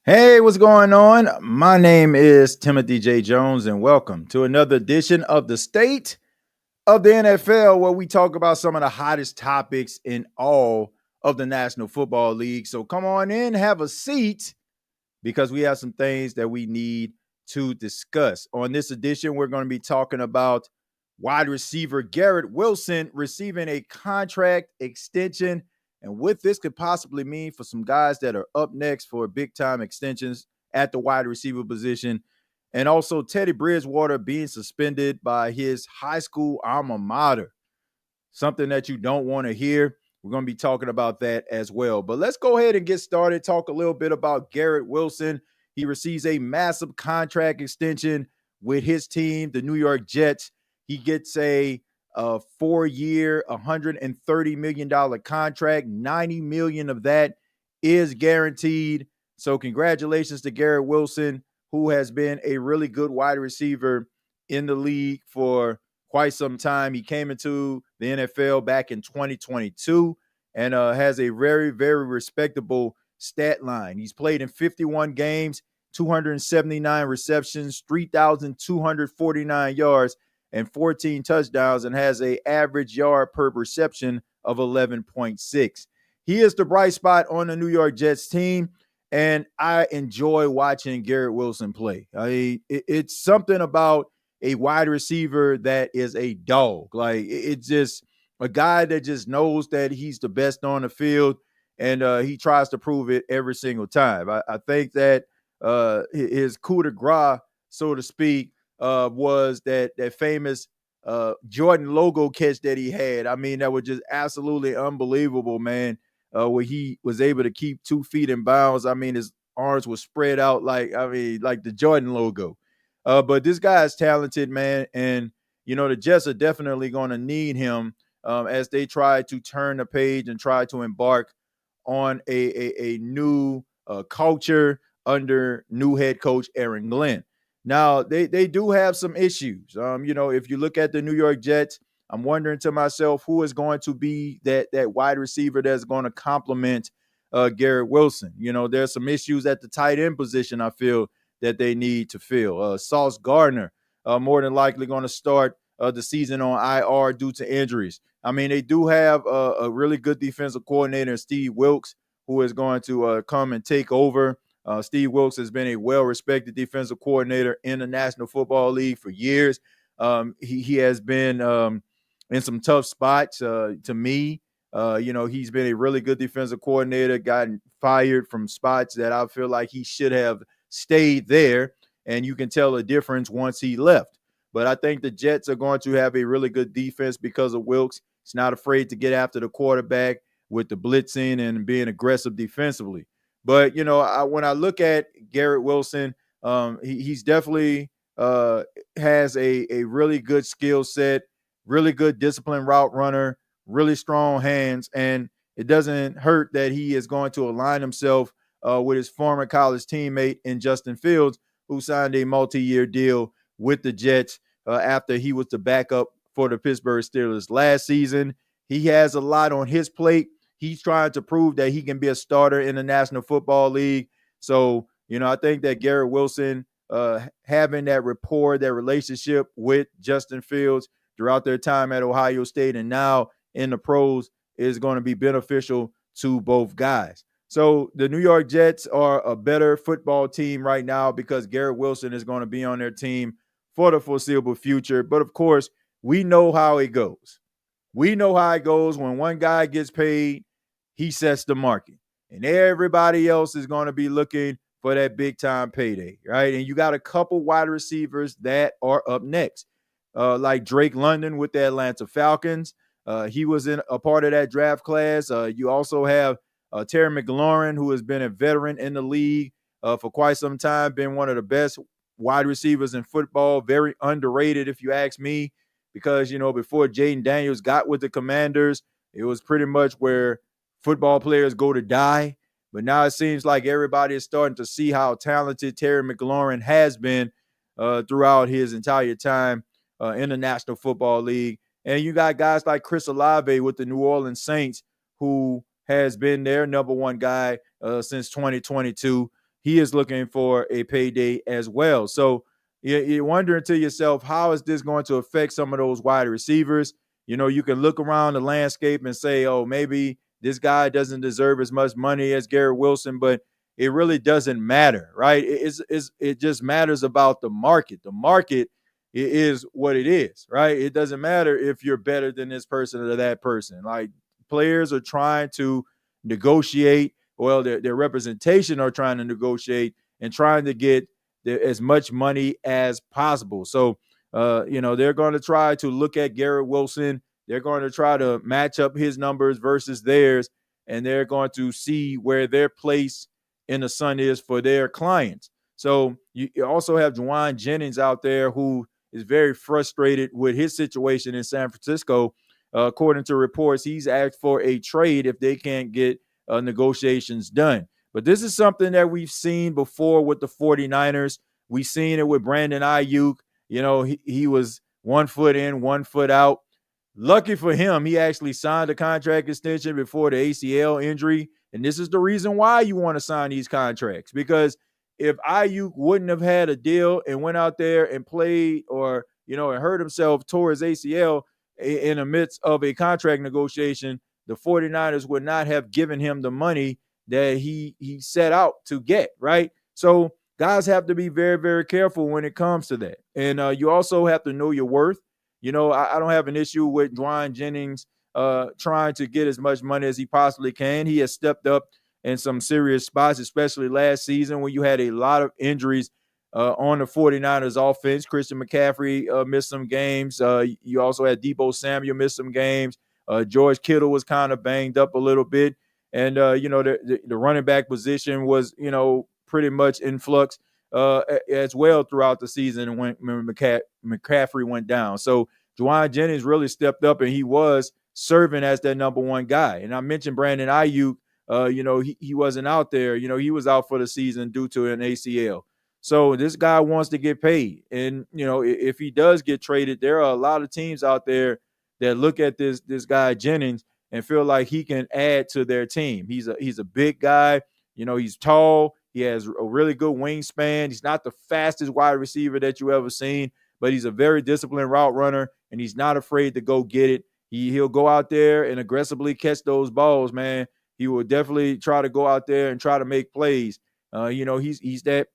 Hey, what's going on? My name is Timothy J. Jones, and welcome to another edition of the State of the NFL, where we talk about some of the hottest topics in all of the National Football League. So come on in, have a seat, because we have some things that we need to discuss. On this edition, we're going to be talking about wide receiver Garrett Wilson receiving a contract extension and what this could possibly mean for some guys that are up next for big time extensions at the wide receiver position. And also Teddy Bridgewater being suspended by his high school alma mater, something that you don't want to hear. We're going to be talking about that as well. But let's go ahead and get started. Talk a little bit about Garrett Wilson. He receives a massive contract extension with his team, the New York Jets. He gets a 4-year, $130 million contract. $90 million of that is guaranteed. So congratulations to Garrett Wilson, who has been a really good wide receiver in the league for quite some time. He came into the NFL back in 2022 and has a very, very respectable stat line. He's played in 51 games, 279 receptions, 3,249 yards, and 14 touchdowns, and has an average yard per reception of 11.6. He is the bright spot on the New York Jets team, and I enjoy watching Garrett Wilson play. It's something about a wide receiver that is a dog. Like, it's just a guy that just knows that he's the best on the field, and he tries to prove it every single time. I think that his coup de grace, so to speak, was that famous Jordan logo catch that he had. I mean, that was just absolutely unbelievable, man. Where he was able to keep 2 feet in bounds. I mean, his arms were spread out like the Jordan logo. But this guy is talented, man, and the Jets are definitely going to need him as they try to turn the page and try to embark on a new culture under new head coach Aaron Glenn. Now, they do have some issues. If you look at the New York Jets, I'm wondering to myself who is going to be that wide receiver that's going to complement Garrett Wilson. There's some issues at the tight end position, I feel, that they need to fill. Sauce Gardner more than likely going to start the season on IR due to injuries. I mean, they do have a really good defensive coordinator, Steve Wilks, who is going to come and take over. Steve Wilks has been a well-respected defensive coordinator in the National Football League for years. He has been in some tough spots to me. He's been a really good defensive coordinator, gotten fired from spots that I feel like he should have stayed there, and you can tell a difference once he left. But I think the Jets are going to have a really good defense because of Wilks. He's not afraid to get after the quarterback with the blitzing and being aggressive defensively. But, when I look at Garrett Wilson, he's definitely has a really good skill set, really good disciplined route runner, really strong hands, and it doesn't hurt that he is going to align himself with his former college teammate in Justin Fields, who signed a multi-year deal with the Jets after he was the backup for the Pittsburgh Steelers last season. He has a lot on his plate. He's trying to prove that he can be a starter in the National Football League. So, I think that Garrett Wilson having that rapport, that relationship with Justin Fields throughout their time at Ohio State and now in the pros is going to be beneficial to both guys. So the New York Jets are a better football team right now because Garrett Wilson is going to be on their team for the foreseeable future. But of course, we know how it goes. We know how it goes. When one guy gets paid, he sets the market. And everybody else is going to be looking for that big time payday, right? And you got a couple wide receivers that are up next, like Drake London with the Atlanta Falcons. He was in a part of that draft class. You also have Terry McLaurin, who has been a veteran in the league for quite some time, been one of the best wide receivers in football, very underrated if you ask me, because, before Jaden Daniels got with the Commanders, it was pretty much where football players go to die. But now it seems like everybody is starting to see how talented Terry McLaurin has been throughout his entire time in the National Football League. And you got guys like Chris Olave with the New Orleans Saints, who has been their number one guy since 2022. he is looking for a payday as well. So you're wondering to yourself, how is this going to affect some of those wide receivers? You can look around the landscape and say, oh, maybe this guy doesn't deserve as much money as Garrett Wilson, but it really doesn't matter, right? It just matters about the market. The market is what it is, right? It doesn't matter if you're better than this person or that person. Like, players are trying to negotiate. Well, their representation are trying to negotiate and trying to get as much money as possible. So, they're going to try to look at Garrett Wilson. They're going to try to match up his numbers versus theirs, and they're going to see where their place in the sun is for their clients. So you also have Juwan Jennings out there, who is very frustrated with his situation in San Francisco. According to reports, he's asked for a trade if they can't get negotiations done. But this is something that we've seen before with the 49ers. We've seen it with Brandon Ayuk. He was 1 foot in, 1 foot out. Lucky for him, he actually signed a contract extension before the ACL injury. And this is the reason why you want to sign these contracts, because if Ayuk wouldn't have had a deal and went out there and played, or, and hurt himself, tore his ACL in the midst of a contract negotiation, the 49ers would not have given him the money that he set out to get, right? So guys have to be very, very careful when it comes to that. And you also have to know your worth. I don't have an issue with Juwan Jennings trying to get as much money as he possibly can. He has stepped up in some serious spots, especially last season when you had a lot of injuries on the 49ers offense. Christian McCaffrey missed some games. You also had Deebo Samuel miss some games. George Kittle was kind of banged up a little bit. And, the running back position was, pretty much in flux as well throughout the season when McCaffrey went down. So Juwan Jennings really stepped up, and he was serving as that number one guy. And I mentioned Brandon Ayuk. He wasn't out there. He was out for the season due to an ACL. So this guy wants to get paid. And, if he does get traded, there are a lot of teams out there that look at this guy Jennings and feel like he can add to their team. He's a big guy. He's tall. He has a really good wingspan. He's not the fastest wide receiver that you ever seen, but he's a very disciplined route runner, and he's not afraid to go get it. He'll go out there and aggressively catch those balls, man. He will definitely try to go out there and try to make plays. He's that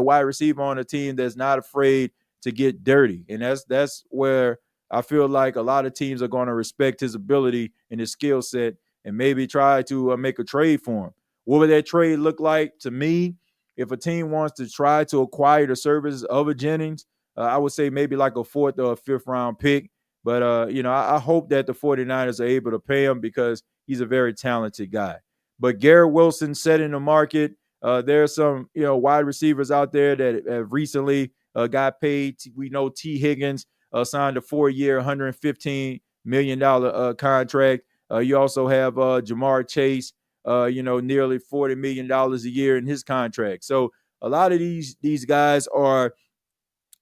wide receiver on a team that's not afraid to get dirty, and that's where I feel like a lot of teams are going to respect his ability and his skill set and maybe try to make a trade for him. What would that trade look like to me? If a team wants to try to acquire the services of a Jennings, I would say maybe like a 4th or a 5th round pick. But, I hope that the 49ers are able to pay him because he's a very talented guy. But Garrett Wilson set in the market. There are some, wide receivers out there that have recently got paid. We know T. Higgins signed a 4-year, $115 million contract. You also have Jamar Chase, nearly $40 million a year in his contract. So a lot of these guys are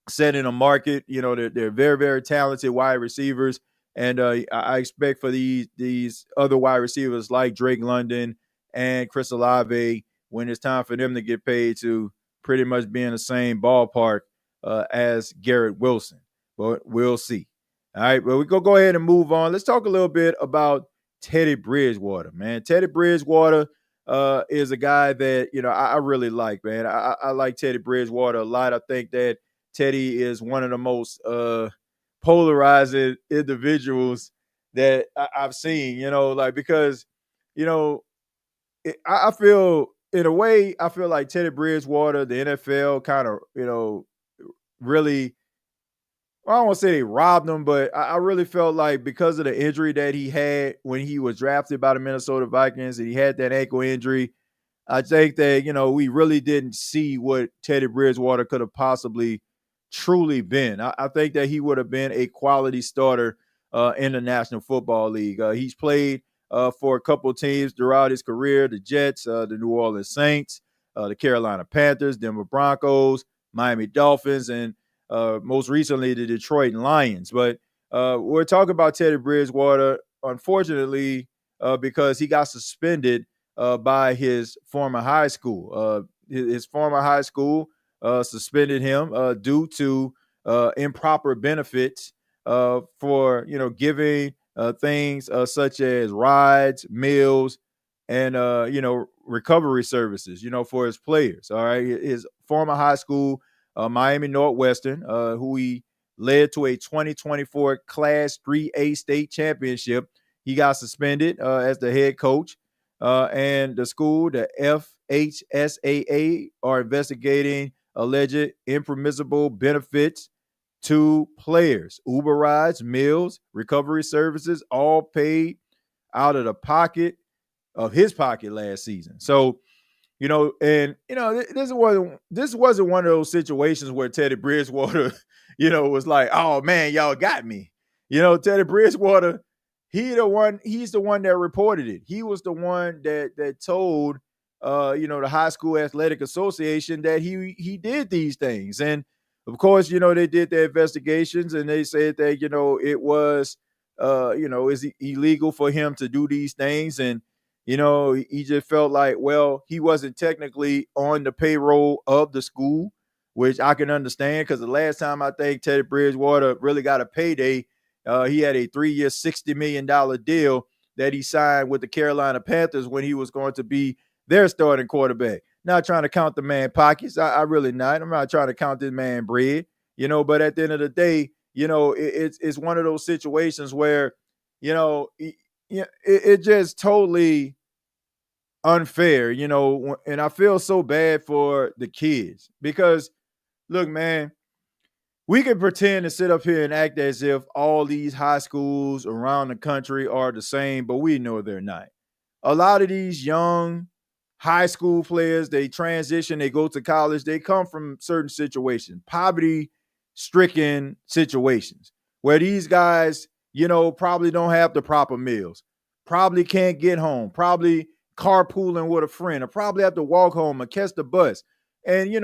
set in a market. They're very, very talented wide receivers. And I expect for these other wide receivers like Drake London and Chris Olave, when it's time for them to get paid, to pretty much be in the same ballpark as Garrett Wilson. But we'll see. All right, well, we're going to go ahead and move on. Let's talk a little bit about Teddy Bridgewater, man. Teddy Bridgewater is a guy that, I really like, man. I like Teddy Bridgewater a lot. I think that Teddy is one of the most polarizing individuals that I've seen, because, I feel, in a way, I feel like Teddy Bridgewater, the NFL kind of, really, I don't want to say they robbed him, but I really felt like because of the injury that he had when he was drafted by the Minnesota Vikings, and he had that ankle injury, I think that, we really didn't see what Teddy Bridgewater could have possibly truly been. I think that he would have been a quality starter in the National Football League. He's played for a couple of teams throughout his career: the Jets, the New Orleans Saints, the Carolina Panthers, Denver Broncos, Miami Dolphins, and most recently the Detroit Lions. But we're talking about Teddy Bridgewater, unfortunately, because he got suspended by his former high school. his former high school suspended him due to improper benefits for giving things such as rides, meals, and recovery services for his players. All right, his former high school, Miami Northwestern, who he led to a 2024 Class 3A state championship. He got suspended as the head coach, and the school, the FHSAA, are investigating alleged impermissible benefits to players. Uber rides, meals, recovery services, all paid out of the pocket of his pocket last season. So, this wasn't one of those situations where Teddy Bridgewater, was like, oh man, y'all got me. Teddy Bridgewater, he's the one that reported it. He was the one that told the High School Athletic Association that he did these things. And of course, they did their investigations and they said that, it was is illegal for him to do these things. And he just felt like, well, he wasn't technically on the payroll of the school, which I can understand, because the last time I think Teddy Bridgewater really got a payday, he had a 3-year, $60 million deal that he signed with the Carolina Panthers when he was going to be their starting quarterback. Not trying to count the man pockets. I really not. I'm not trying to count this man bread, but at the end of the day, it's one of those situations where, it just totally unfair, and I feel so bad for the kids because, look, man, we can pretend to sit up here and act as if all these high schools around the country are the same, but we know they're not. A lot of these young high school players, they transition, they go to college, they come from certain situations, poverty-stricken situations, where these guys, probably don't have the proper meals, probably can't get home, probably carpooling with a friend, or probably have to walk home or catch the bus. And,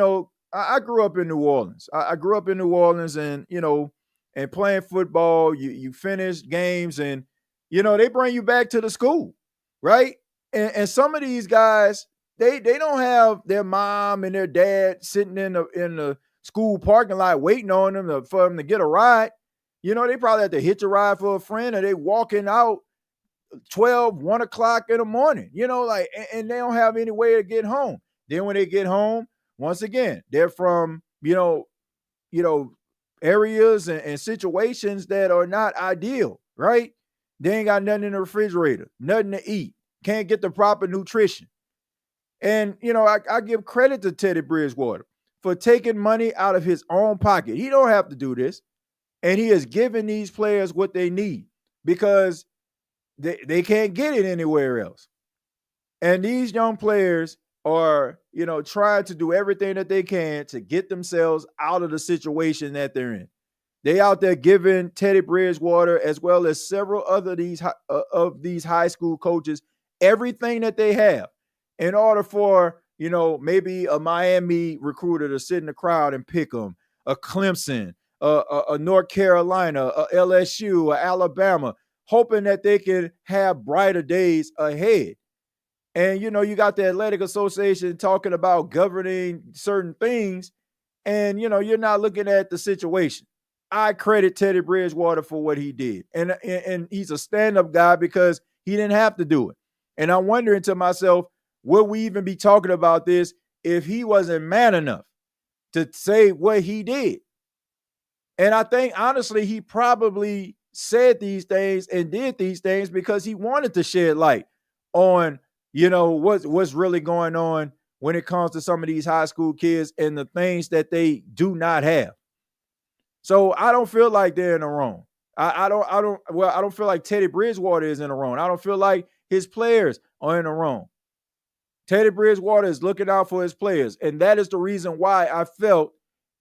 I grew up in New Orleans. I grew up in New Orleans and, and playing football, you finish games and, they bring you back to the school, right? And some of these guys, they don't have their mom and their dad sitting in the school parking lot waiting on them for them to get a ride. They probably have to hitch a ride for a friend, or they walking out 1 o'clock in the morning, and they don't have any way to get home. Then when they get home, once again, they're from, areas and situations that are not ideal, right? They ain't got nothing in the refrigerator, nothing to eat, can't get the proper nutrition. And, I give credit to Teddy Bridgewater for taking money out of his own pocket. He don't have to do this. And he has given these players what they need because they can't get it anywhere else. And these young players are, trying to do everything that they can to get themselves out of the situation that they're in. They out there giving Teddy Bridgewater, as well as several other of these high school coaches, everything that they have in order for, maybe a Miami recruiter to sit in the crowd and pick them, a Clemson, a North Carolina, a LSU, a Alabama, hoping that they can have brighter days ahead. And, you got the Athletic Association talking about governing certain things, and, you're not looking at the situation. I credit Teddy Bridgewater for what he did. And he's a stand-up guy because he didn't have to do it. And I'm wondering to myself, would we even be talking about this if he wasn't man enough to say what he did? And I think, honestly, he probably said these things and did these things because he wanted to shed light on, what's really going on when it comes to some of these high school kids and the things that they do not have. So I don't feel like they're in the wrong. I don't feel like Teddy Bridgewater is in the wrong. I don't feel like his players are in the wrong. Teddy Bridgewater is looking out for his players. And that is the reason why I felt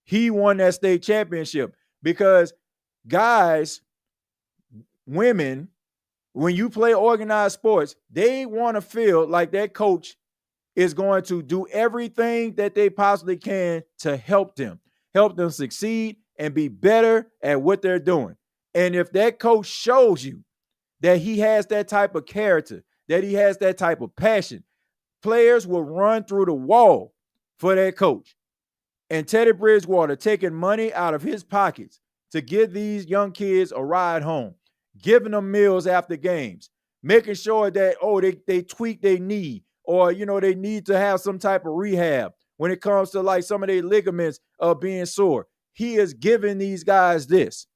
he won that state championship. Because guys, women, when you play organized sports, they want to feel like that coach is going to do everything that they possibly can to help them succeed and be better at what they're doing. And if that coach shows you that he has that type of character, that he has that type of passion, players will run through the wall for that coach. And Teddy Bridgewater taking money out of his pockets to give these young kids a ride home, giving them meals after games, making sure that, they tweak their knee, or, they need to have some type of rehab when it comes to like some of their ligaments being sore. He is giving these guys this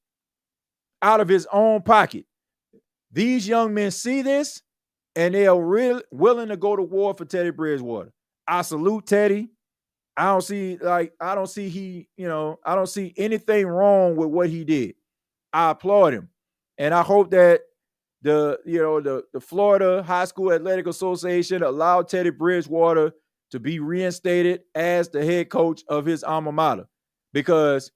out of his own pocket. These young men see this and they are really willing to go to war for Teddy Bridgewater. I salute Teddy. I don't see anything wrong with what he did. I applaud him. And I hope that the Florida High School Athletic Association allowed Teddy Bridgewater to be reinstated as the head coach of his alma mater, because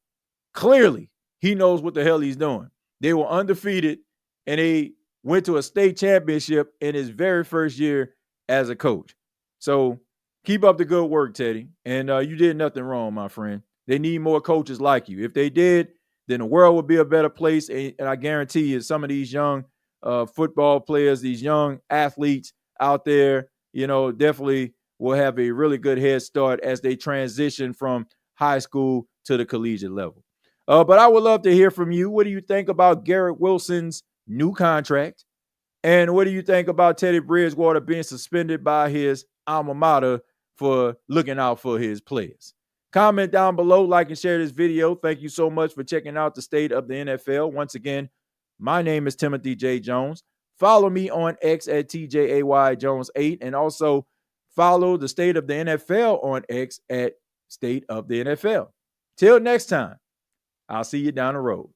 clearly he knows what the hell he's doing. They were undefeated and they went to a state championship in his very first year as a coach. So keep up the good work, Teddy. And you did nothing wrong, my friend. They need more coaches like you. If they did, then the world would be a better place. And I guarantee you, some of these young football players, these young athletes out there, definitely will have a really good head start as they transition from high school to the collegiate level. But I would love to hear from you. What do you think about Garrett Wilson's new contract? And what do you think about Teddy Bridgewater being suspended by his alma mater for looking out for his players? Comment down below, like and share this video. Thank you so much for checking out the State of the NFL. Once again, my name is Timothy J. Jones. Follow me on X at TJAYJones8, and also follow the State of the NFL on X at State of the NFL. Till next time, I'll see you down the road.